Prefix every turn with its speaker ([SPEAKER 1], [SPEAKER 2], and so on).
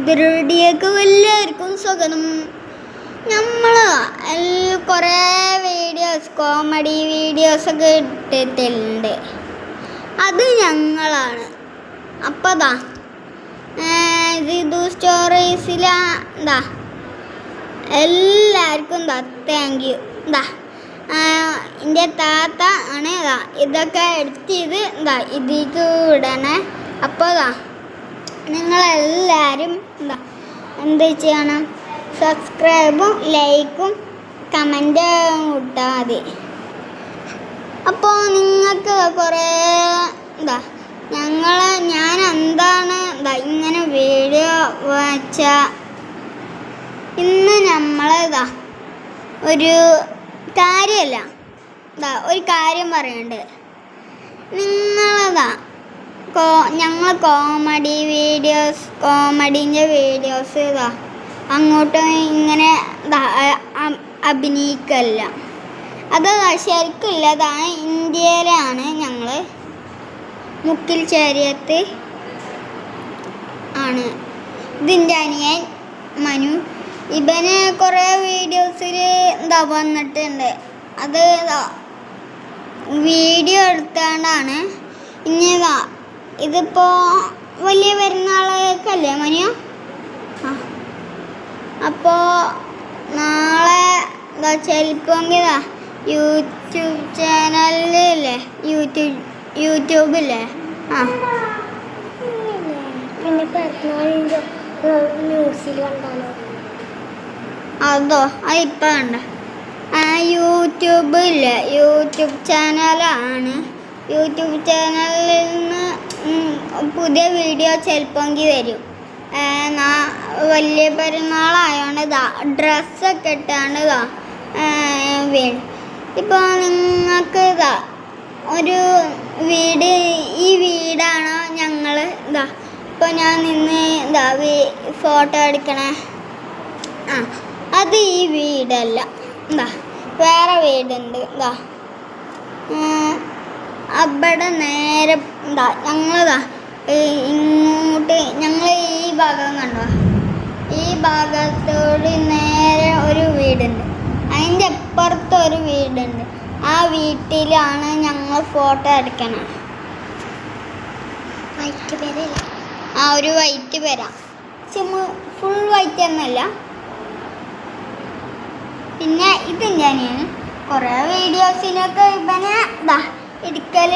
[SPEAKER 1] പുതിയൊരു വീഡിയോക്ക് എല്ലാവർക്കും സ്വാഗതം. നമ്മൾ കുറേ വീഡിയോസ് കോമഡി വീഡിയോസൊക്കെ ഇട്ടിട്ടുണ്ട്. അത് ഞങ്ങളാണ്. അപ്പോൾ ദാ ഇത് സ്റ്റോറീസിലാ എല്ലാവർക്കും താങ്ക് യു. എൻ്റെ താത്ത ആണ് ഇതൊക്കെ എഡിറ്റ് ചെയ്ത് ഇതിലേക്ക് വിടണേ. അപ്പോൾ നിങ്ങളെല്ലാവരും എന്ത് ചെയ്യണം? സബ്സ്ക്രൈബും ലൈക്കും കമൻറ്റും ഇട്ടാൽ മതി. അപ്പോൾ നിങ്ങൾക്ക് കുറേ ഞാൻ എന്താണ് ഇങ്ങനെ വീഡിയോ വെച്ചാൽ ഇന്ന് നമ്മൾ ഒരു കാര്യമല്ല ഒരു കാര്യം പറയുന്നുണ്ട്. ഞങ്ങൾ കോമഡീൻ്റെ വീഡിയോസ് അങ്ങോട്ടും ഇങ്ങനെ അഭിനയിക്കല്ല. അത് ശരിക്കില്ല. ഇന്ത്യയിലാണ് ഞങ്ങൾ മുക്കിൽച്ചേരിയത്ത് ആണ്. ഇതിൻ്റെ അനിയൻ മനു. ഇവന് കുറേ വീഡിയോസിൽ വന്നിട്ടുണ്ട്. അത് വീഡിയോ എടുത്തുകൊണ്ടാണ്. ഇനി ഇതിപ്പോൾ വലിയ പെരുന്നാളൊക്കെയല്ലേ മനു? അപ്പോൾ നാളെ ചിലപ്പോൾ യൂട്യൂബ് ചാനലില്ലേ യൂട്യൂബില്ലേ
[SPEAKER 2] പിന്നെ പെരുന്നാളിൻ്റെ ന്യൂസിൽ കണ്ടാലോ?
[SPEAKER 1] അതോ അതിപ്പോൾ കണ്ട യൂട്യൂബില്ലേ യൂട്യൂബ് ചാനലാണ്. യൂട്യൂബ് ചാനലിൽ നിന്ന് പുതിയ വീഡിയോ ചിലപ്പോൾ വരും. വലിയ പെരുന്നാളായതുകൊണ്ട് ഡ്രസ്സൊക്കെ ഇട്ടാണ്ട് വീട്. ഇപ്പോൾ നിങ്ങൾക്ക് ഒരു വീട്, ഈ വീടാണോ ഞങ്ങൾ ഇപ്പോൾ ഞാൻ നിന്ന് ഫോട്ടോ എടുക്കണേ. അത് ഈ വീടല്ല, വേറെ വീടുണ്ട്. അവിടെ നേരെ ഞങ്ങൾ ഇങ്ങോട്ട് ഞങ്ങൾ ഈ ഭാഗം കണ്ടോ? ഈ ഭാഗത്തോട് നേരെ ഒരു വീടുണ്ട്. അതിൻ്റെ അപ്പുറത്ത് ഒരു വീടുണ്ട്. ആ വീട്ടിലാണ് ഞങ്ങൾ ഫോട്ടോ എടുക്കണം.
[SPEAKER 2] വൈറ്റ് പേരല്ല,
[SPEAKER 1] ഒരു വൈറ്റ് പേരാ. ഫുൾ വൈറ്റ് എന്നല്ല. പിന്നെ ഇതിൻ്റെ കുറേ വീഡിയോസിലൊക്കെ ഇവനെ എടുക്കൽ